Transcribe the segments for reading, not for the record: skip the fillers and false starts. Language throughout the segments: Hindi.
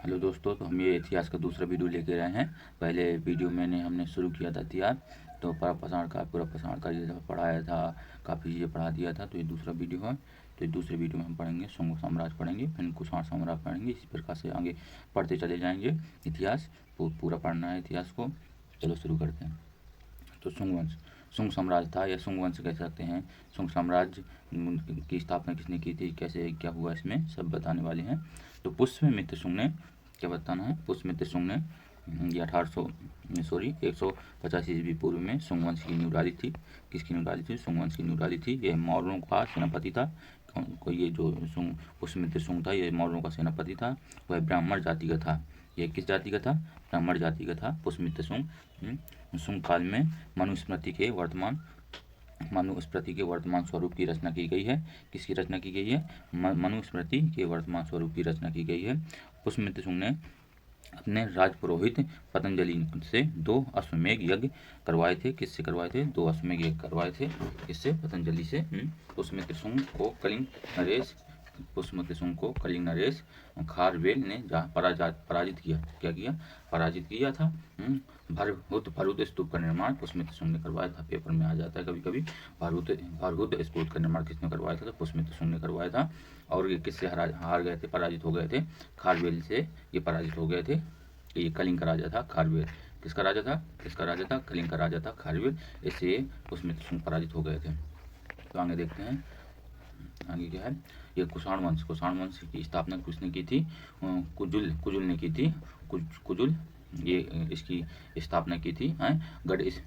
हेलो दोस्तों, तो हम ये इतिहास का दूसरा वीडियो लेके आए हैं। पहले वीडियो हमने शुरू किया था इतिहास, तो पूरा पाषाण का ये पढ़ाया था, काफ़ी चीज़ें पढ़ा दिया था। तो ये दूसरा वीडियो है। तो ये दूसरे वीडियो में हम पढ़ेंगे शुंग साम्राज्य पढ़ेंगे, फिर कुषाण साम्राज्य पढ़ेंगे। इसी प्रकार से आगे पढ़ते चले जाएंगे इतिहास। पूरा पढ़ना है इतिहास को। चलो शुरू करते हैं। तो शुंग वंश, शुंग साम्राज्य था या शुंग वंश कह सकते हैं। शुंग साम्राज्य की स्थापना किसने की थी, कैसे क्या हुआ, इसमें सब बताने वाले हैं। तो पुष्यमित्र शुंग ने, क्या बताना है, पुष्यमित्र शुंग ने ये 150 ईस्वी पूर्व में शुंग वंश की नींव डाली थी। किसकी नींव डाली थी? शुंग वंश की नींव डाली थी। यह मौर्यों का सेनापति था। कोई ये जो शुंग पुष्यमित्र शुंग था, ये मौर्यों का सेनापति था। वह ब्राह्मण जाति का था। ये किस जाति का था? ब्राह्मण जाति का था पुष्यमित्र शुंग। शुंग काल में मनुस्मृति के वर्तमान स्वरूप की रचना की गई है। किसकी रचना की गई है? मनुस्मृति के वर्तमान स्वरूप की रचना की गई है। पुष्यमित्र शुंग ने अपने राजपुरोहित पतंजलि से 2 अश्वमेध यज्ञ करवाए थे। किससे करवाए थे? 2 अश्वमेध यज्ञ करवाए थे। किससे? पतंजलि से। पुष्यमित्र शुंग को कलिंग नरेश खारवेल ने पराजित किया। क्या किया? पराजित किया था। भरहुत स्तूप का निर्माण पुष्यमित्र शुंग ने करवाया था। पेपर में आ जाता है कभी कभी। भरहुत स्तूप का निर्माण किसने करवाया था? तो पुष्यमित्र शुंग ने करवाया था। और ये किससे हार गए थे, पराजित हो गए थे? खारवेल से ये पराजित हो गए थे। ये कलिंग का राजा था खारवेल। किसका राजा था? कलिंग का राजा था खारवेल। इससे पुष्यमित्र शुंग पराजित हो गए थे। तो आगे देखते हैं, आगे क्या है। ये कुषाण वंश की स्थापना किसने की थी? कुजुल ने की थी। कुजुल ये इसकी स्थापना की थी।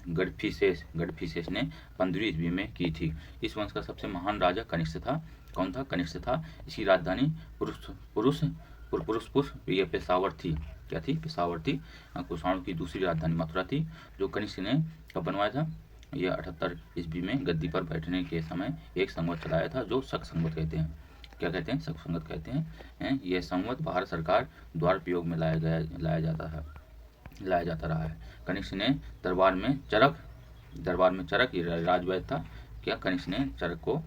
गढ़फिसेस ने 15वीं ईस्वी में की थी। इस वंश का सबसे महान राजा कनिष्क था। कौन था? कनिष्क था। इसकी राजधानी ये पेशावर थी। क्या थी? पेशावर थी। कुषाण की दूसरी राजधानी मथुरा थी, जो कनिष्क ने कब बनवाया था? ये 78 ईस्वी में गद्दी पर बैठने के समय एक संवत चलाया था, जो शक संवत कहते हैं। क्या कहते हैं? शक संवत कहते हैं। यह संवत भारत सरकार द्वारा प्रयोग में लाया जाता रहा है। कनिष्क ने दरबार में चरक ये राजवैद्य था। क्या? कनिष्क ने चरक को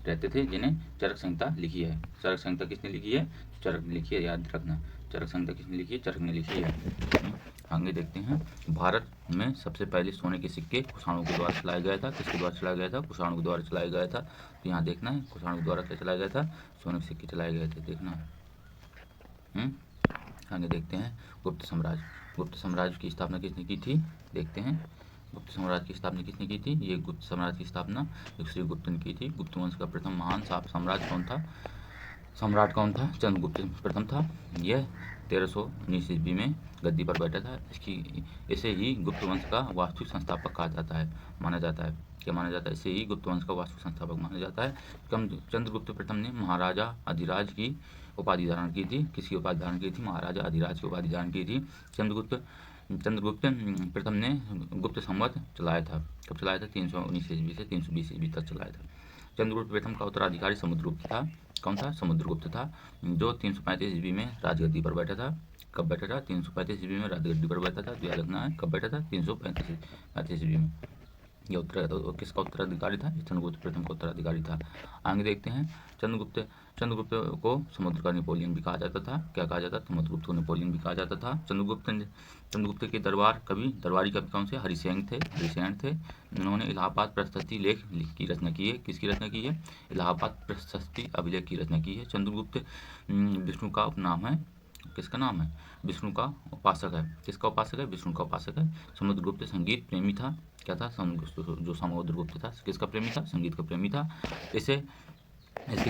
रहते थे, जिन्हें चरक संहिता लिखी है। चरक संहिता किसने लिखी है? चरक ने लिखी है, याद रखना। चरक संहिता किसने लिखी है? चरक ने लिखी है। आगे देखते हैं। भारत में सबसे पहले सोने के सिक्के कुषाणों के द्वारा चलाया गया था। किसके द्वारा चलाया गया था? कुषाणों के द्वारा चलाया गया था। तो यहाँ देखना है, कुषाणों के द्वारा क्या चलाया गया था? सोने के सिक्के चलाए गए थे, देखना है। आगे देखते हैं। गुप्त साम्राज्य की स्थापना किसने की थी? देखते हैं। गुप्त साम्राज्य की स्थापना किसने की थी? ये गुप्त साम्राज्य की स्थापना श्रीगुप्त ने की थी। गुप्त वंश का प्रथम महान सम्राट कौन था? चंद्रगुप्त प्रथम था। यह 1319 ईस्वी में गद्दी पर बैठा था। इसे ही गुप्त वंश का वास्तविक संस्थापक कहा जाता है, माना जाता है। क्या माना जाता है? इसे ही गुप्त वंश का वास्तविक संस्थापक माना जाता है। चंद्रगुप्त प्रथम ने महाराजा अधिराज की उपाधि धारण की थी। किसकी उपाधि धारण की थी? महाराजा अधिराज की उपाधि धारण की थी। चंद्रगुप्त प्रथम ने गुप्त संवत चलाया था। कब चलाया था? 319 ईस्वी से 320 ईस्वी तक चलाया था। चंद्रगुप्त प्रथम का उत्तराधिकारी समुद्रगुप्त था। कौन था? समुद्रगुप्त था, जो 335 ईस्वी में राजगद्दी पर बैठा था। कब बैठा था? 335 ईस्वी में राजगद्दी पर बैठा था। याद रखना है, कब बैठा था? 335 ईस्वी में। ये किसका उत्तराधिकारी था? चंद्रगुप्त प्रथम का उत्तराधिकारी था। आगे देखते हैं। चंद्रगुप्त को समुद्र का नेपोलियन भी कहा जाता था। क्या कहा जाता था? समुद्रगुप्त को नेपोलियन भी कहा जाता था। चंद्रगुप्त के दरबारी कवि कौन से? हरिसेन थे। उन्होंने इलाहाबाद प्रशस्ति लेख की रचना की है। किसकी रचना की है? इलाहाबाद प्रशस्ति अभिलेख की रचना की है। चंद्रगुप्त विष्णु का उपनाम है। किसका नाम है? विष्णु का उपासक है। किसका उपासक है? विष्णु का उपासक है। समुद्रगुप्त संगीत प्रेमी था। क्या था? जो समुद्रगुप्त था, किसका प्रेमी था? संगीत का प्रेमी था। इसके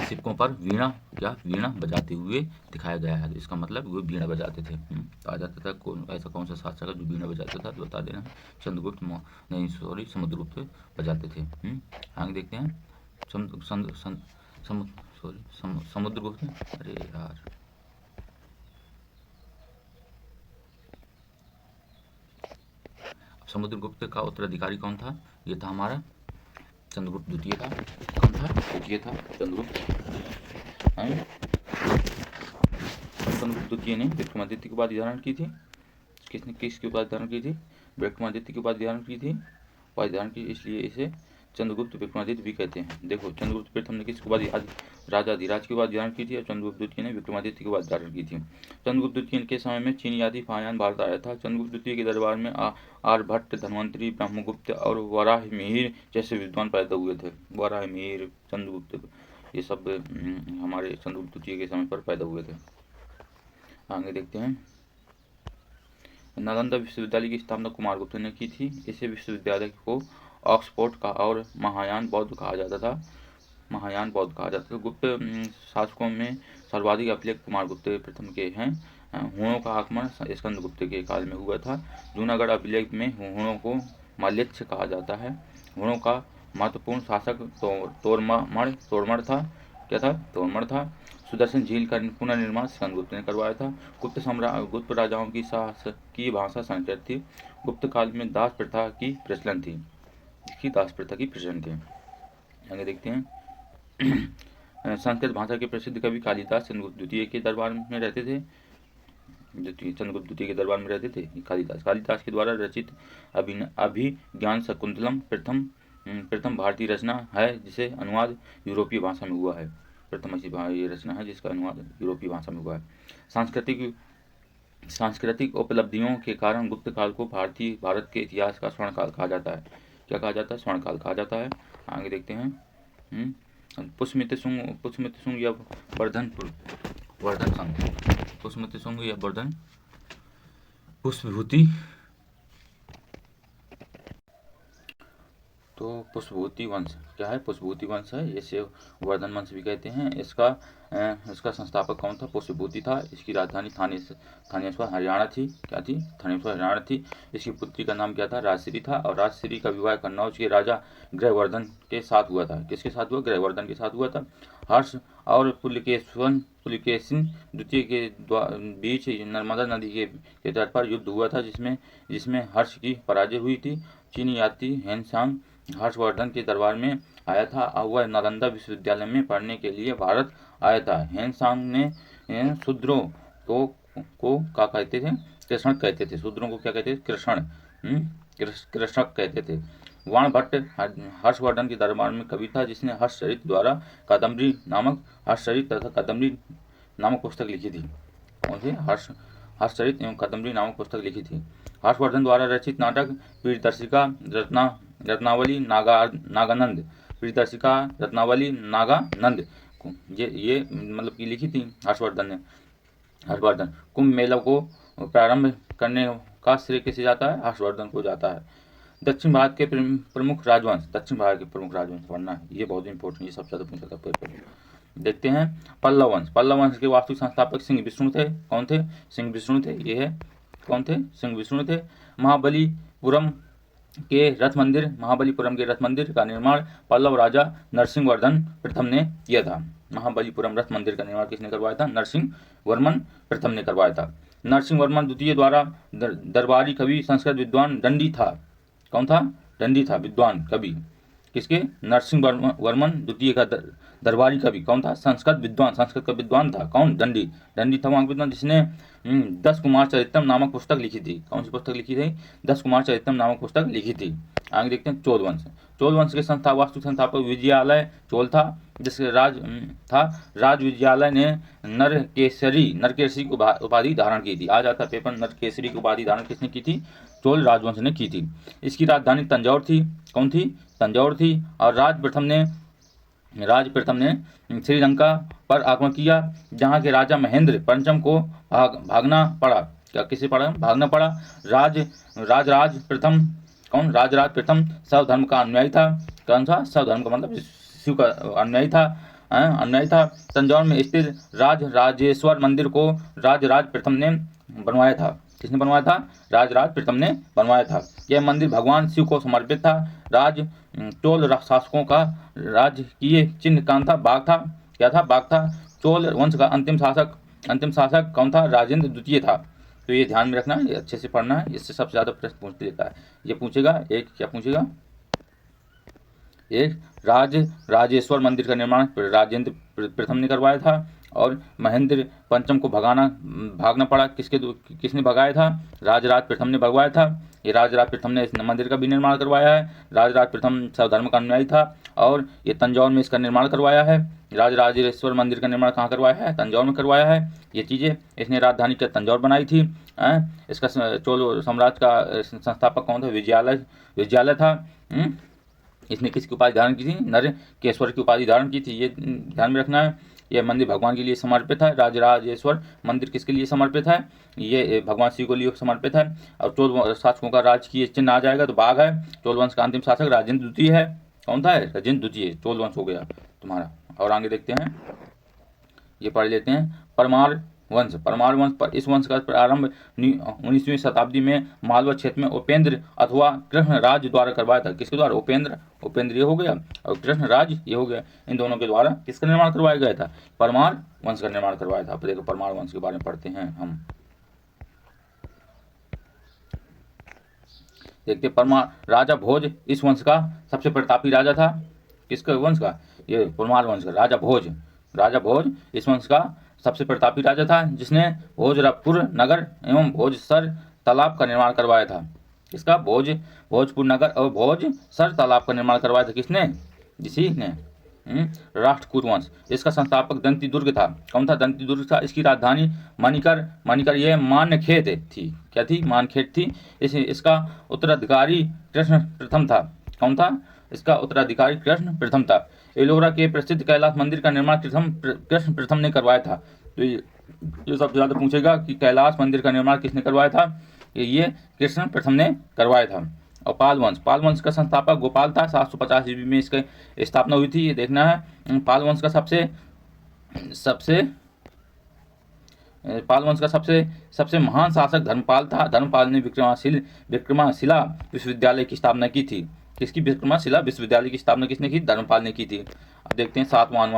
सिक्कों पर वीणा बजाते हुए दिखाया गया है। इसका मतलब वो वीणा बजाते थे। कहा जाता था ऐसा कौन सा शासक है जो वीणा बजाता था, तो बता देना। समुद्रगुप्त बजाते थे। आगे देखते हैं। समुद्रगुप्त, अरे यार, समुद्रगुप्त का उत्तराधिकारी कौन था? ये था हमारा चंद्रगुप्त द्वितीय था। कौन था? द्वितीय था चंद्रगुप्त। चंद्रगुप्त द्वितीय ने विक्रमादित्य की उपाधि धारण की थी। किसकी उपाधि धारण की थी? विक्रमादित्य की उपाधि धारण की थी। उपाधि धारण की, इसलिए इसे चंद्रगुप्त विक्रमादित्य भी कहते हैं। देखो, चंद्रगुप्त प्रथम ने किसके बाद राजा धीराज के बाद धारण की थी और चंद्रगुप्त द्वितीय ने विक्रमादित्य के बाद धारण की थी। चंद्रगुप्त द्वितीय के समय में चीनी आदि फायान भारत आया था। चंद्रगुप्त द्वितीय के दरबार में आर्यभट्ट, धन्वंतरी, ब्रह्मगुप्त और वराहमिहिर जैसे विद्वान पैदा हुए थे। वराहमिहिर, चंद्रगुप्त, ये सब हमारे चंद्रगुप्त द्वितीय के समय पर पैदा हुए थे। आगे देखते हैं। नालंदा विश्वविद्यालय की स्थापना कुमारगुप्त ने की थी। इसे विश्वविद्यालय को ऑक्सफोर्ड का और महायान बौद्ध कहा जाता था। महायान बौद्ध कहा जाता था। गुप्त शासकों में सर्वाधिक अभिलेख कुमारगुप्त प्रथम के हैं। हुणों का आगमन स्कंदगुप्त के काल में हुआ था। जूनागढ़ अभिलेख में हुणों को माल्यच्छ कहा जाता है। हुणों का महत्वपूर्ण शासक तोड़मड़ था। क्या था? तोड़मड़ था। सुदर्शन झील का पुनर्निर्माण स्कंदगुप्त ने करवाया था। गुप्त राजाओं की शासकीय भाषा संस्कृत थी। गुप्त काल में दास प्रथा की प्रचलन थी। आगे देखते हैं। संस्कृत भाषा के प्रसिद्ध कवि कालिदास चंद्रगुप्त द्वितीय के दरबार में रहते थे। कालिदास के द्वारा रचित अभिज्ञान शकुंतलम प्रथम भारतीय रचना है जिसे अनुवाद यूरोपीय भाषा में हुआ है। प्रथम ऐसी ये रचना है जिसका अनुवाद यूरोपीय भाषा में हुआ है। सांस्कृतिक उपलब्धियों के कारण गुप्त काल को भारत के इतिहास का स्वर्ण काल कहा जाता है। क्या कहा जाता है? स्वर्ण काल कहा जाता है। आगे देखते हैं। पुष्यमित्र शुंग या वर्धन संघ, पुष्यमित्र शुंग या वर्धन पुष्पभूति। तो पुष्पभूति वंश क्या है? पुष्पभूति वंश है। इसे वर्धन वंश भी कहते हैं। इसका संस्थापक कौन था? पुष्पभूति था। इसकी राजधानी थानेश्वर हरियाणा थी। क्या थी? थानेश्वर हरियाणा थी। इसकी पुत्री का नाम क्या था? राजश्री था। और राजश्री का विवाह कन्नौज के राजा ग्रहवर्धन के साथ हुआ था। किसके साथ हुआ? ग्रहवर्धन के साथ हुआ था। हर्ष और पुलकेशिन द्वितीय के बीच नर्मदा नदी के तट पर युद्ध हुआ था जिसमें हर्ष की पराजय हुई थी। चीनी यात्री हेनसांग हर्षवर्धन के दरबार में आया था और वह नालंदा विश्वविद्यालय में पढ़ने के लिए भारत आया था। हेनसांग ने शूद्रों को क्या कहते थे? कृष्ण कहते थे। शूद्रों को क्या कहते थे? कृषक कहते थे। वाणभट्ट हर्षवर्धन के दरबार में कवि था जिसने हर्षचरित द्वारा कादम्बरी तथा कादम्बरी नामक पुस्तक लिखी थी। कौन सी? हर्षचरित एवं कादम्बरी नामक पुस्तक लिखी थी। हर्षवर्धन द्वारा रचित नाटक प्रियदर्शिका रत्नावली नागानंद ये मतलब की लिखी थी हर्षवर्धन। कुंभ मेला को प्रारंभ करने का श्रेय किसे जाता है? हर्षवर्धन को जाता है। दक्षिण भारत के प्रमुख राजवंश पढ़ना है, ये बहुत इंपॉर्टेंट, ये सबसे ज़्यादा पूछा था पेपर में। देखते हैं। पल्लव वंश के वास्तविक संस्थापक सिंह विष्णु थे। कौन थे? सिंह विष्णु थे। ये है कौन थे? सिंह विष्णु थे। महाबलीपुरम के रथ मंदिर का निर्माण पल्लव राजा नरसिंहवर्धन प्रथम ने किया था। महाबलीपुरम रथ मंदिर का निर्माण किसने करवाया था? नरसिंहवर्मन प्रथम ने करवाया था। नरसिंहवर्मन द्वितीय द्वारा दरबारी कवि संस्कृत विद्वान दंडी था। कौन था? दंडी था, विद्वान कवि। किसके? नरसिंहवर्मन द्वितीय का दरबारी कवि कौन था? संस्कृत का विद्वान था। कौन? दंडी था वहाँ विद्वान जिसने 10 कुमार चरित्रम नामक पुस्तक लिखी थी। कौन सी पुस्तक लिखी थी? 10 कुमार चरित्रम नामक पुस्तक लिखी थी। आगे देखते हैं। चोल वंश के वास्तुक संस्थापक विजयालय चोल था जिसके राज विजयालय ने नरकेसरी उपाधि धारण की थी। आ जाता पेपर, नरकेसरी की उपाधि धारण किसने की थी? चोल राजवंश ने की थी। इसकी राजधानी तंजौर थी। कौन थी? तंजौर थी। और राज प्रथम ने श्रीलंका पर आक्रमण किया जहां के राजा महेंद्र पंचम को भागना पड़ा। क्या किसे पड़ा? भागना पड़ा। राजराज प्रथम शैव धर्म का अनुयायी था। कौन सा? शैव धर्म का मतलब शिव का अनुयायी था। तंजौर में स्थित राजेश्वर मंदिर को राजराज प्रथम ने बनवाया था। किसने बनवाया था? राजराज प्रथम ने बनवाया था। यह मंदिर भगवान शिव को समर्पित था। चोल शासकों का राजकीय चिन्ह कौन था? बाघ था। क्या था? बाघ था। चोल वंश का अंतिम शासक कौन था? राजेंद्र द्वितीय था। तो ये ध्यान में रखना, ये अच्छे से पढ़ना है, इससे सबसे ज़्यादा प्रश्न पूछ लेता है। ये पूछेगा एक, क्या पूछेगा? एक राजेश्वर मंदिर का निर्माण राजेंद्र प्रथम ने करवाया था और महेंद्र पंचम को भागना पड़ा। किसने भगाया था? राजराज प्रथम ने भगवाया था। ये राजराज प्रथम ने इस मंदिर का भी निर्माण करवाया है। राजराज प्रथम सर्वधर्म का अनुयायी था और ये तंजौर में इसका निर्माण करवाया है। राजराजेश्वर मंदिर का निर्माण कहाँ करवाया है? तंजौर में करवाया है। ये चीज़ें इसने राजधानी क्या तंजौर बनाई थी। इसका चोल साम्राज्य का संस्थापक कौन था? विजयालय था। इसने किसकी उपाधि धारण की थी? नरकेश्वर की उपाधि धारण की थी। ये ध्यान में रखना है। यह मंदिर भगवान के लिए समर्पित है। राजराजेश्वर मंदिर किसके लिए समर्पित है? ये भगवान शिव को लिए समर्पित है। और चोल शासकों का राज की चिन्ह आ जाएगा तो बाघ है। चोल वंश का अंतिम शासक राजेंद्र द्वितीय है। कौन था? राजेंद्र द्वितीय। चोल वंश हो गया तुम्हारा। और आगे देखते हैं, ये पढ़ लेते हैं। परमार वंश पर इस वंश का प्रारंभ 19वीं शताब्दी में मालवा क्षेत्र में उपेंद्र अथवा कृष्णराज द्वारा करवाया था। किसके द्वारा? उपेंद्र ये हो गया और कृष्णराज ये हो गया। इन दोनों के द्वारा किसका निर्माण करवाया गया था? परमार वंश का निर्माण करवाया था। अब देखो परमार वंश के बारे में पढ़ते हैं हम। देखते परमार राजा भोज इस वंश का सबसे प्रतापी राजा था। किसका वंश का? ये परमार वंश का राजा भोज इस वंश का सबसे प्रतापी राजा था, जिसने भोजपुर नगर एवं भोजसर तालाब का निर्माण करवाया था। किसका? भोजपुर नगर और भोजसर तालाब का निर्माण करवाया था। किसने? इसी ने। राष्ट्रकूट वंश इसका संस्थापक दंती दुर्ग था। कौन था? दंती दुर्ग था। इसकी राजधानी मणिकर ये मानखेत थी। क्या थी? मानखेत थी। इसका उत्तराधिकारी कृष्ण प्रथम था। कौन था? इसका उत्तराधिकारी कृष्ण प्रथम था। एलोरा के प्रसिद्ध कैलाश मंदिर का निर्माण कृष्ण प्रथम ने करवाया था। तो ये सबसे ज़्यादा पूछेगा कि कैलाश मंदिर का निर्माण किसने करवाया था? ये कृष्ण प्रथम ने करवाया था। और पाल वंश का संस्थापक गोपाल था। 750 ईस्वी में इसकी स्थापना हुई थी। ये देखना है। पाल वंश का सबसे महान शासक धर्मपाल था। धर्मपाल ने विक्रमाशिला विश्वविद्यालय की स्थापना की थी। किसकी? विक्रमाशिला विश्वविद्यालय की स्थापना किसने की? धर्मपाल ने की थी। अब देखते हैं सातवाहन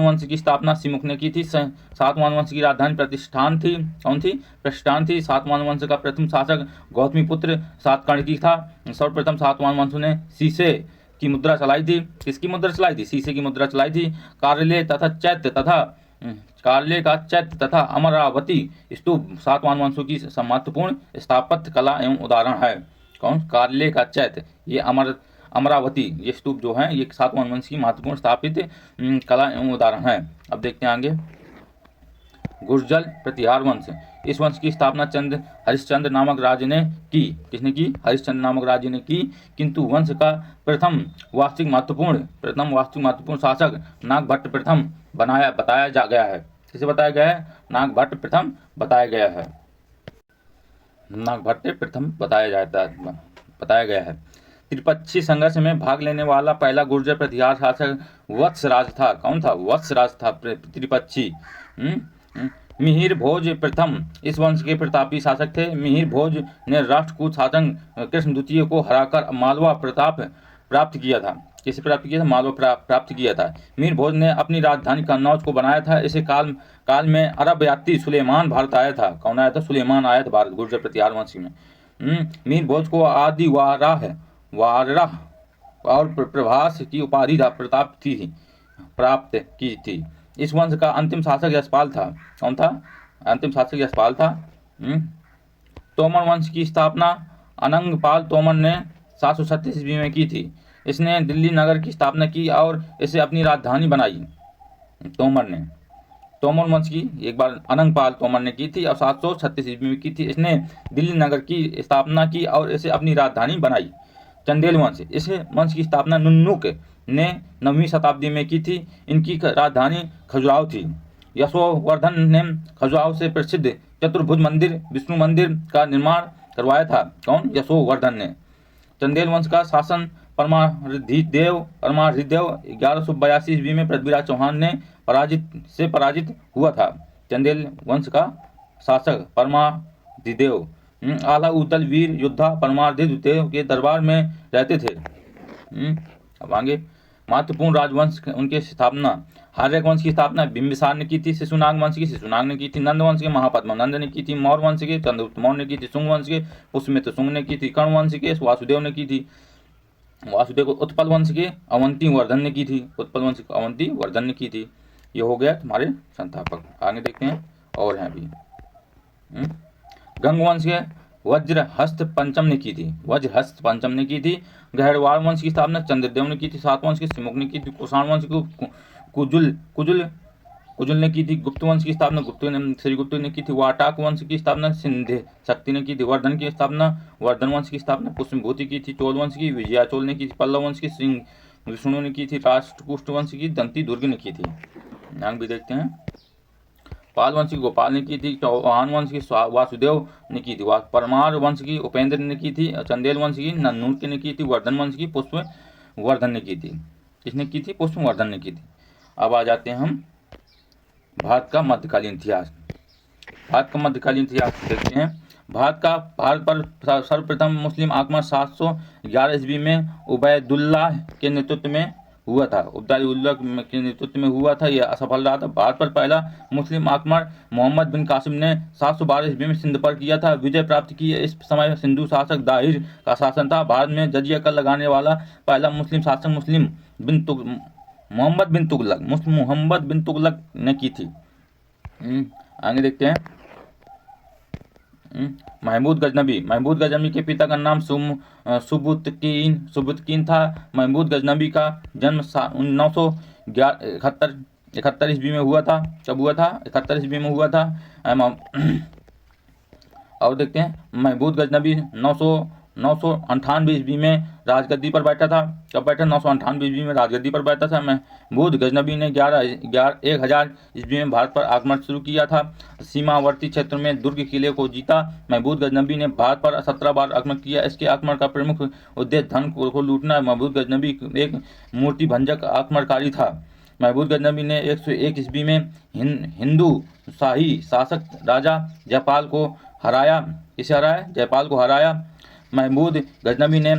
वंश की स्थापना सिमुक ने की थी। सातवाहन वंश की राजधानी प्रतिष्ठान थी। कौन थी? प्रतिष्ठान थी। सातवाहन वंश का प्रथम शासक गौतमीपुत्र सातकर्णी था। सर्वप्रथम सातवाहन वंश ने शीशे की मुद्रा चलाई थी। किसकी मुद्रा चलाई थी? शीशे की मुद्रा चलाई थी। कार्यालय का चैत्य तथा अमरावती स्तूप सातवाहन वंशों की महत्वपूर्ण स्थापत्य कला एवं उदाहरण है। कौन? कार्यालय का चैत्य, ये अमरावती ये स्तूप जो है ये सातवाहन वंश की महत्वपूर्ण स्थापित कला एवं उदाहरण है। अब देखते हैं आगे। गुर्जर प्रतिहार वंश इस वंश की स्थापना हरिश्चंद्र नामक राजा ने की। किसने की? हरिश्चंद्र नामक राजा ने की। किंतु वंश का प्रथम वास्तविक महत्वपूर्ण शासक नागभट्ट प्रथम बताया गया है। किसे बताया गया है? नागभट्ट प्रथम बताया गया है। नागभट्ट प्रथम बताया गया है। त्रिपक्षी संघर्ष में भाग लेने वाला पहला गुर्जर प्रतिहार शासक वत्सराज था। कौन था? वत्सराज था त्रिपक्षी। मिहिर भोज प्रथम इस वंश के प्रतापी शासक थे। मिहिर भोज ने राष्ट्रकूट शासक कृष्ण द्वितीय को हराकर मालवा प्राप्त किया था। किसे प्राप्त किया था? मालवा प्राप्त किया था। मिहिर भोज ने अपनी राजधानी कन्नौज को बनाया था। इसे काल में अरब यात्री सुलेमान भारत आया था। कौन आया था? सुलेमान आया था भारत गुर्जर प्रतिहार वंश में। मिहिर भोज को आदि वाराह और प्रभास की उपाधि प्राप्त की थी। इस वंश का अंतिम शासक यशपाल था। कौन था? अंतिम शासक यशपाल था। तोमर वंश की स्थापना अनंगपाल तोमर ने 736 ईस्वी में की थी। इसने दिल्ली नगर की स्थापना की और इसे अपनी राजधानी बनाई। तोमर वंश की एक बार अनंगपाल तोमर ने की थी और 736 ईस्वी में की थी। इसने दिल्ली नगर की स्थापना की और इसे अपनी राजधानी बनाई। चंदेल वंश इस वंश की स्थापना नुन्नुक ने 9वीं शताब्दी में की थी। इनकी राजधानी खजुराहो थी। यशोवर्धन ने खजुराहो से प्रसिद्ध चतुर्भुज मंदिर विष्णु मंदिर का निर्माण करवाया था। कौन? यशोवर्धन ने। चंदेल वंश का शासन परमाधिदेव 1182 ईस्वी में पृथ्वीराज चौहान ने पराजित हुआ था। चंदेल वंश का शासक परमाधिदेव आलाउद्दीन वीर योद्धा परमाधिदेव के दरबार में रहते थे। अब आगे महत्वपूर्ण राजवंश उनके स्थापना हार्यक वंश की स्थापना बिंबिसार ने की थी। शिशुनाग वंश की शिशुनाग ने की थी। नंद वंश के महापद्मनंद ने की थी। मौर्य वंश के चंद्रगुप्त मौर्य ने की थी। शुंग वंश के पुष्यमित्र शुंग ने की थी। कर्ण वंश के वासुदेव ने की थी। वासुदेव को उत्पल वंश के अवंती वर्धन ने की थी। ये हो गया तुम्हारे संस्थापक। आगे देखते हैं और हैं भी। गंग वंश के वज्रहस्त पंचम ने की थी, वज्रहस्त पंचम ने की थी। गहरवाड़ वंश की स्थापना चंद्रदेव ने की थी। सातवंश की सिमुक ने की थी। कुषाण वंश को कुजुल कुजुल कुजुल ने की थी। गुप्त वंश की स्थापना श्रीगुप्त ने की थी। वाटाक वंश की स्थापना सिंधे शक्ति ने की थी। वर्धन की स्थापना वर्धन वंश की स्थापना पुष्पभूति की थी। चोल वंश की विजया चोल ने की थी। पल्लव वंश की सिंह विष्णु ने की थी। राष्ट्रकूट वंश की दंती दुर्ग ने की थी। नाम भी देखते हैं। पाल वंश की गोपाल ने की थी। चौहान वंश की वासुदेव ने की थी। परमार वंश की उपेंद्र ने की थी। चंदेल वंश की नन्नूर ने की थी। वर्धन वंश की पुष्पवर्धन ने की थी। किसने की थी? पुष्पवर्धन ने की थी। अब आ जाते हैं हम भारत का मध्यकालीन इतिहास। भारत का मध्यकालीन इतिहास देखते हैं। भारत पर सर्वप्रथम मुस्लिम आक्रमण 711 ईस्वी में उबैदुल्लाह के नेतृत्व में हुआ था। उबैदुल्लाह के नेतृत्व में हुआ था। यह असफल रहा था। भारत पर पहला मुस्लिम आक्रमण मोहम्मद बिन कासिम ने 712 ईस्वी में सिंध पर किया था। विजय प्राप्त की। इस समय सिंधु शासक दाहिर का शासन था। भारत में जजिया कर लगाने वाला पहला मुस्लिम शासक मोहम्मद बिन तुगलक ने की थी। आगे देखते हैं। महमूद गजनबी के पिता का नाम सुबुतकीन था। महमूद गजनबी का जन्म 971 ईस्वी में हुआ था। कब हुआ था? 71 ईस्वी में हुआ था। और देखते हैं। महमूद गजनबी 998 ईस्वी में राजगद्दी पर बैठा था। कब बैठा? 998 ईस्वी में राजगद्दी पर बैठा था। महमूद गजनबी ने 1000 ईस्वी में भारत पर आक्रमण शुरू किया था। सीमावर्ती क्षेत्र में दुर्ग किले को जीता। महमूद गजनबी ने भारत पर 17 बार आक्रमण किया। इसके आक्रमण का प्रमुख उद्देश्य धन को लूटना। महमूद गजनबी एक मूर्ति भंजक आक्रमणकारी था। महमूद गजनबी ने 101 ईस्वी में हिंदू शाही शासक राजा जयपाल को हराया। किसे हराया? जयपाल को हराया। महमूद गजनबी ने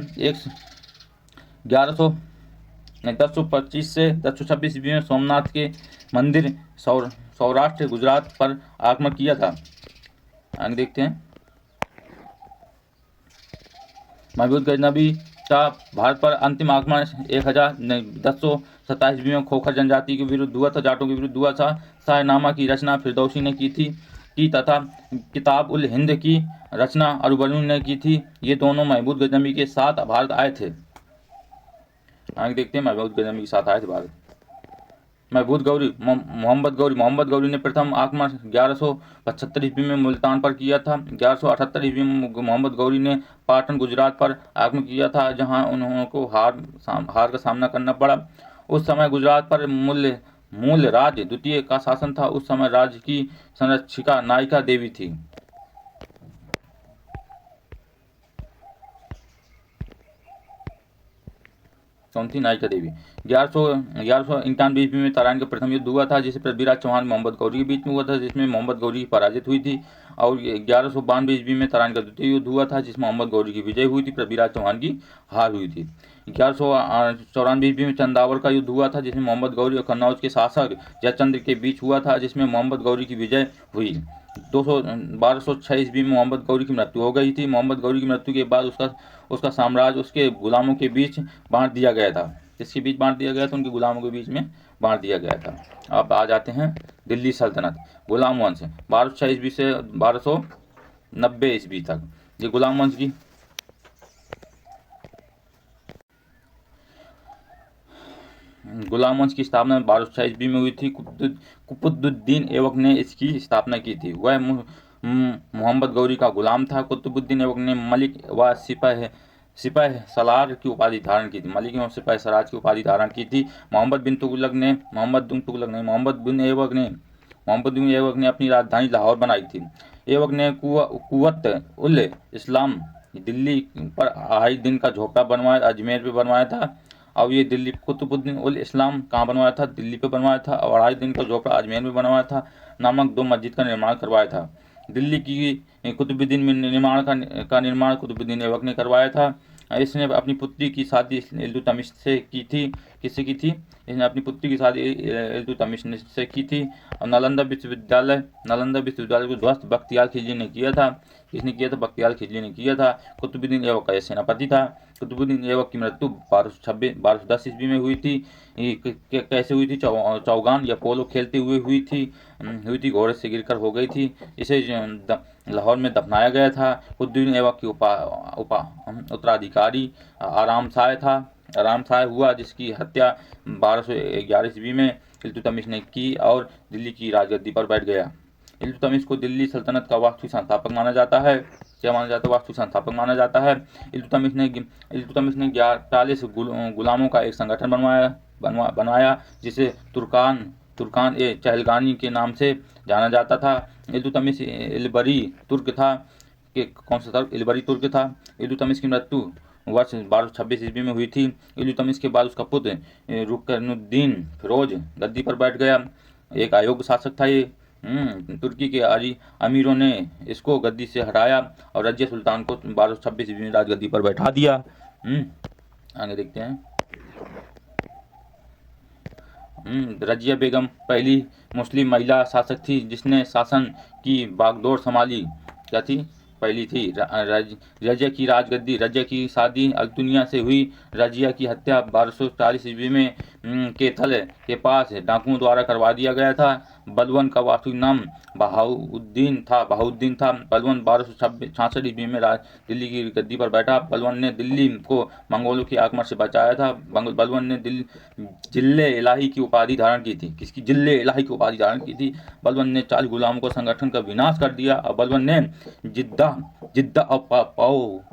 1025 से 1026 ईस्वी में सोमनाथ के मंदिर सौराष्ट्र गुजरात पर आक्रमण किया था। आगे देखते हैं। महमूद गजनबी का भारत पर अंतिम आक्रमण 1027 ईस्वी में खोखर जनजाति के विरुद्ध हुआ था। जाटों के विरुद्ध हुआ था। शाहनामा की रचना फिरदौसी ने की थी तथा किताब उल हिंद की रचना अरुबरुन ने की थी। ये दोनों महमूद गजनबी के साथ भारत आए थे। आगे देखते हैं। महमूद गजनबी के साथ आए थे भारत। मोहम्मद गौरी ने प्रथम आक्रमण 1175 ईस्वी में मुल्तान पर किया था। 1178 ईस्वी में मोहम्मद गौरी ने पाटन गुजरात पर आक्रमण किया था, जहां उनको हार का सामना करना पड़ा। उस समय गुजरात पर मूल राज द्वितीय का शासन था। उस समय राज्य की संरक्षिका नायिका देवी थी। कौन थी? नायिका देवी। 1191 ईस्वी में तराइन का प्रथम युद्ध हुआ था, जिसे पृथ्वीराज चौहान मोहम्मद गौरी के बीच में हुआ था, जिसमें मोहम्मद गौरी की पराजित हुई थी। और 1192 ईस्वी में तराइन का द्वितीय युद्ध हुआ था, जिसमें मोहम्मद गौरी की विजय हुई थी, पृथ्वीराज चौहान की हार हुई थी। 1194 ईस्वी में चंदावर का युद्ध हुआ था, जिसमें मोहम्मद गौरी और कन्नौज के शासक जयचंद्र के बीच हुआ था, जिसमें मोहम्मद गौरी की विजय हुई। 1206 ईस्वी में मोहम्मद गौरी की मृत्यु हो गई थी। मोहम्मद गौरी की मृत्यु के बाद उसका साम्राज्य उसके गुलामों के बीच बांट दिया गया था। किसके बीच बांट दिया गया था? उनके गुलामों के बीच में बांट दिया गया था। अब आ जाते हैं दिल्ली सल्तनत। गुलाम वंश 1206 ईस्वी से 1290 ईस्वी तक। ये गुलाम वंश की स्थापना 1206 ईस्वी में हुई थी। कुतुबुद्दीन ऐबक ने इसकी स्थापना की थी। वह मोहम्मद गौरी का गुलाम था। कुतुबुद्दीन ऐबक ने मलिक व सिपह सलार की उपाधि धारण की थी। मलिक एवं सिपह सराज की उपाधि धारण की थी। मोहम्मद बिन ऐबक ने अपनी राजधानी लाहौर बनाई थी। ऐबक ने कुव्वत उल इस्लाम दिल्ली पर 2.5 दिन का झोपड़ा बनवाया, अजमेर पे बनवाया था। और ये दिल्ली कुतुबुद्दीन उल इस्लाम कहाँ बनवाया था? दिल्ली पे बनवाया था। और 2.5 दिन का झोपड़ा अजमेर में बनवाया था। नामक 2 मस्जिद का निर्माण करवाया था। दिल्ली की कुतुबुद्दीन का निर्माण कुतुबुद्दीन ऐबक ने करवाया था। इसने अपनी पुत्री की शादी इल्तुतमिश से की थी। किससे की थी? इसने अपनी पुत्री की शादी इल्तुतमिश से की थी। और नालंदा विश्वविद्यालय को ध्वस्त बख्तियार खिलजी ने किया था। किसने किया था? बख्तियार खिलजी ने किया था। कुतुबुद्दीन ऐबक का यह सेनापति था। कुतुबुद्दीन ऐबक की मृत्यु 1210 ईस्वी में हुई थी। कैसे हुई थी? चौगान या पोलो खेलते हुए हुई थी। घोड़े से गिरकर हो गई थी। इसे लाहौर में दफनाया गया था। कुतुबुद्दीन ऐबक की उत्तराधिकारी आराम शाह हुआ, जिसकी हत्या 1211 ईस्वी में इल्तुतमिश ने की और दिल्ली की राजगद्दी पर बैठ गया। इल्तुतमिश को दिल्ली सल्तनत का वास्तविक संस्थापक माना जाता है। क्या माना जाता है? वास्तविक संस्थापक माना जाता है। इल्तुतमिश ने 40 गुलामों का एक संगठन बनवाया जिसे तुर्कान ए चहलगानी के नाम से जाना जाता था। इल्तुतमिश इलबरी तुर्क था। कौन सा था? इलबरी तुर्क था। इल्तुतमिश की मृत्यु वर्ष 1226 ईस्वी में हुई थी। इल्तुतमिश के बाद उसका पुत्र रुकनुद्दीन फिरोज गद्दी पर बैठ गया। एक अयोग्य शासक था ये। तुर्की के अमीरों ने इसको गद्दी से हटाया और रजिया सुल्तान को 1226 ईस्वी में राजगद्दी पर बैठा दिया। आगे देखते हैं। रजिया बेगम पहली मुस्लिम महिला शासक थी जिसने शासन की बागडोर संभाली। क्या थी? पहली थी। रजिया की राजगद्दी, रजिया की शादी अल्तुनिया से हुई। रजिया की हत्या 1240 ईस्वी में केथल के पास डाकुओं द्वारा करवा दिया गया था। बलवन का वास्तविक नाम बहाउद्दीन था। बलवन 1266 ईस्वी में दिल्ली की गद्दी पर बैठा। बलवन ने दिल्ली को मंगोलों के आक्रमण से बचाया था। बलवन ने जिल्ले इलाही की उपाधि धारण की थी। किसकी? जिल्ले इलाही की उपाधि धारण की थी। बलवन ने 40 गुलामों को संगठन का विनाश कर दिया और बलवन ने जिद्दा और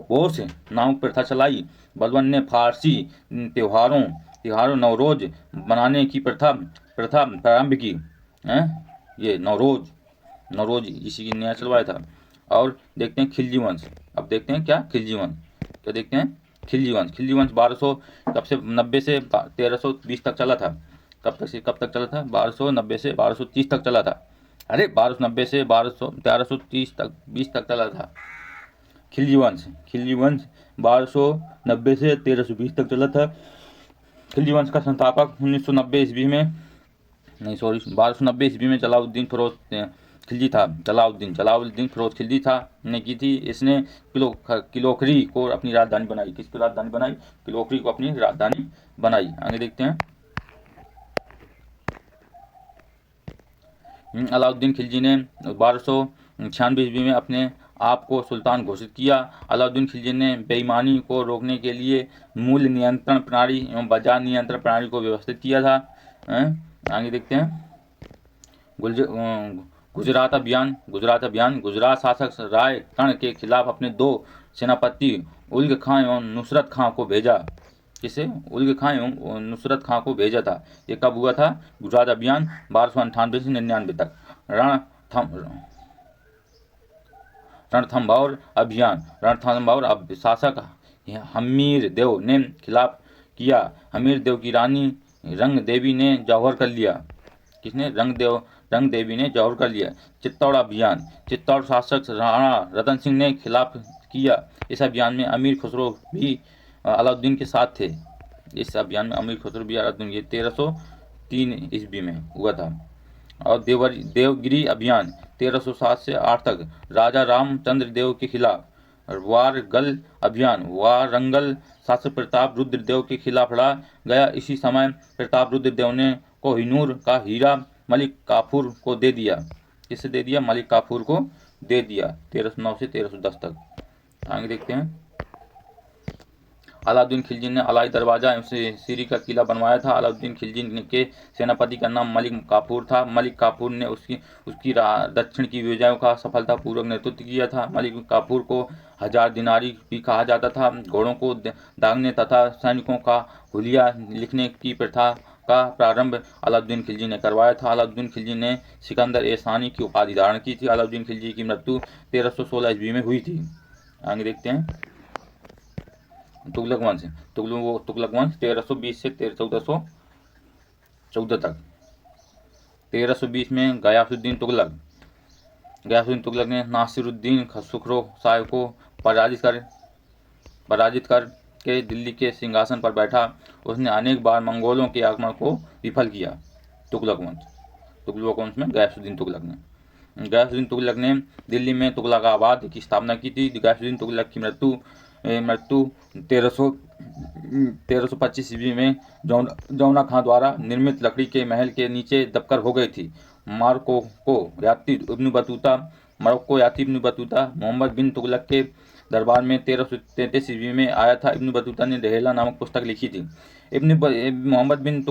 पोश नामक प्रथा चलाई। बलवन ने फारसी त्योहारों नवरोज मनाने की प्रथा प्रारंभ की। ये नवरोज इसी की नया चलवाया था। और देखते हैं खिलजी वंश। अब देखते हैं क्या खिलजी वंश। क्या देखते हैं? खिलजी वंश 1290 से 1320 तक चला था। कब तक चला था? 1290 से 1230 तक चला था। अरे 1290 से 1330 तक 20 तक चला था। खिलजी वंश 1290 से 1320 तक चला था। खिलजी वंश का संस्थापक 1290 ईस्वी में जलालुद्दीन फिरोज खिलजी था। जलालुद्दीन फिरोज खिलजी था ने की थी। इसने किलोखरी को अपनी राजधानी बनाई। किसकी राजधानी बनाई? किलोखरी को अपनी राजधानी बनाई। आगे देखते हैं। अलाउद्दीन खिलजी ने 1296 ईस्वी में अपने आप को सुल्तान घोषित किया। अलाउद्दीन खिलजी ने बेईमानी को रोकने के लिए मूल्य नियंत्रण प्रणाली एवं बाजार नियंत्रण प्रणाली को व्यवस्थित किया था। आगे देखते हैं। गुजरात अभियान गुजरात शासक राय कर्ण के खिलाफ अपने 2 सेनापति उल्ग खां एवं नुसरत खां को भेजा। किसे? उल्ग खां एवं नुसरत खां को भेजा था। ये कब हुआ था? गुजरात अभियान 1298 से 99 तक। रणथंभौर अभियान शासक हमीर देव ने खिलाफ किया। हमीर देव की रानी रंग देवी ने जौहर कर लिया। किसने? रंग देवी ने जौहर कर लिया। चित्तौड़ अभियान चित्तौड़ शासक राणा रतन सिंह ने खिलाफ किया। इस अभियान में अमीर खुसरो भी अलाउद्दीन के साथ थे। इस अभियान में अमीर खुसरो भी अलाउद्दीन, ये 1303 ईस्वी में हुआ था। और देवगिरी अभियान 1307 से 8 तक राजा रामचंद्र देव के खिलाफ। वारंगल अभियान वारंगल शासक प्रताप रुद्र देव के खिलाफ लड़ा गया। इसी समय प्रताप रुद्र देव ने कोहिनूर का हीरा मलिक काफूर को दे दिया। किससे दे दिया? मलिक काफूर को दे दिया। 1309 से 1310 तक। आगे देखते हैं। अलाउद्दीन खिलजी ने अलाई दरवाजा एवं सीरी का किला बनवाया था। अलाउद्दीन खिलजी के सेनापति का नाम मलिक काफूर था। मलिक काफूर ने उसकी दक्षिण की विजयों का सफलतापूर्वक नेतृत्व किया था। मलिक काफूर को 1000 दिनारी भी कहा जाता था। घोड़ों को दागने तथा सैनिकों का हुलिया लिखने की प्रथा का प्रारंभ अलाउद्दीन खिलजी ने करवाया था। अलाउद्दीन खिलजी ने सिकंदर ए सानी की उपाधि धारण की थी। अलाउद्दीन खिलजी की मृत्यु 1316 ईस्वी में हुई थी। आगे देखते हैं। तुगलक वंश 1320 से 1414 तक। 1320 में गयासुद्दीन तुगलक ने नासिरुद्दीन खुसरो शाह को पराजित कर के दिल्ली के सिंहासन पर बैठा, उसने अनेक बार मंगोलों के आक्रमण को विफल किया। तुगलक वंश में गयासुद्दीन तुगलक ने दिल्ली में तुगलकाबाद की स्थापना की थी। गयासुद्दीन तुगलक की मृत्यु 1325 ईस्वी में जौना खां द्वारा निर्मित लकड़ी के महल के नीचे दबकर हो गई थी। मरक्को यात्री इब्न बतूता मोहम्मद बिन तुगलक के दरबार में 1333 ईस्वी में आया था। इब्न बतूता ने रहीला नामक पुस्तक लिखी थी। मोहम्मद बिन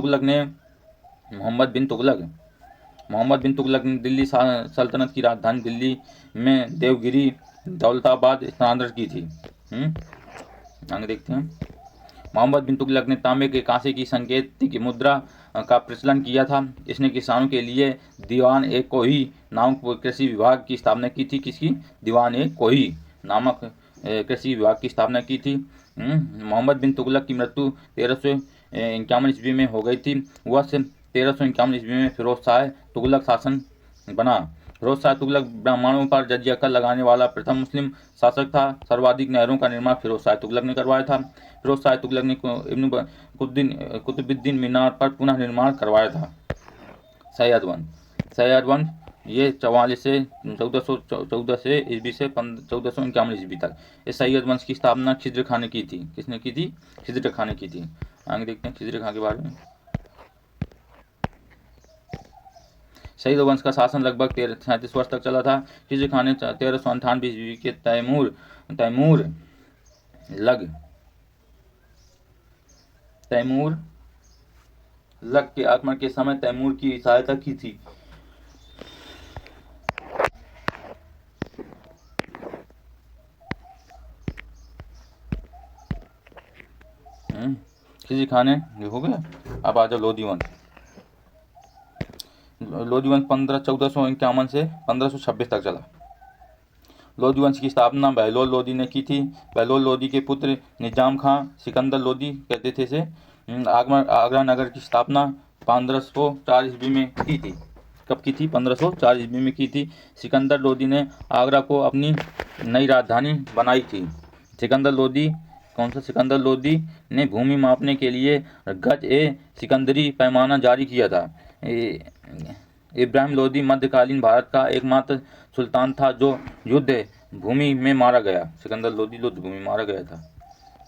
तुगलक ने दिल्ली सल्तनत की राजधानी दिल्ली में देवगिरी दौलताबाद स्थानांतरित की थी। आगे देखते हैं। मोहम्मद बिन तुगलक ने तांबे के कांसे की संकेतिक मुद्रा का प्रचलन किया था। इसने किसानों के लिए दीवान-ए-कोही नामक कृषि विभाग की स्थापना की थी। किसकी? दीवान-ए-कोही नामक कृषि विभाग की स्थापना की थी। मोहम्मद बिन तुगलक की मृत्यु 1351 ईस्वी में हो गई थी। वर्ष 1351 ईस्वी में फिरोज शाह तुगलक शासन बना। फिरोज शाह तुगलक ब्राह्मणों पर जजिया कर लगाने वाला प्रथम मुस्लिम शासक था। सर्वाधिक नहरों का निर्माण फिरोज शाह तुगलक ने करवाया था। फिरोज शाह तुगलक ने कुतुबुद्दीन मीनार पर पुनः निर्माण करवाया था। सैयद वंश ये 44 से 1414 से ईस्वी से 1451 ईस्वी तक। इस सैयद वंश की स्थापना खिज्र खां ने की थी। किसने की थी? खिज्र खां ने की थी। आगे देखते हैं खिज्र खां के बारे में। सैयद वंश का शासन लगभग 37 वर्ष तक चला था। खिज्र खां ने 1398 ईस्वी के तैमूर लग के आक्रमण के समय तैमूर की सहायता की थी। खिज्र खां ने हो गया। अब आ जाओ लोधी वंश 1451 से 1526 तक चला। लोधी वंश की स्थापना बहलोल लोधी ने की थी। बहलोल लोधी के पुत्र निजाम खां सिकंदर लोधी कहते थे इसे। आगरा नगर की स्थापना 1504 ईस्वी में की थी। कब की थी? 1504 ईस्वी में की थी। सिकंदर लोधी ने आगरा को अपनी नई राजधानी बनाई थी। सिकंदर लोधी ने भूमि मापने के लिए गज-ए-सिकंदरी पैमाना जारी किया था। इब्राहिम लोधी मध्यकालीन भारत का एकमात्र सुल्तान था जो युद्ध भूमि में मारा गया। सिकंदर लोधी युद्ध भूमि में मारा गया था।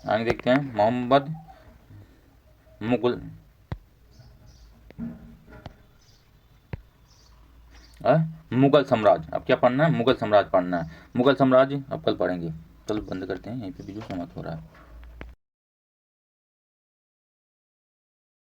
आगे देखते हैं मुगल साम्राज्य। अब क्या पढ़ना है? मुगल साम्राज्य पढ़ना है। मुगल साम्राज्य अब कल पढ़ेंगे। चलो बंद करते हैं, यहीं पे वीडियो समाप्त हो रहा है।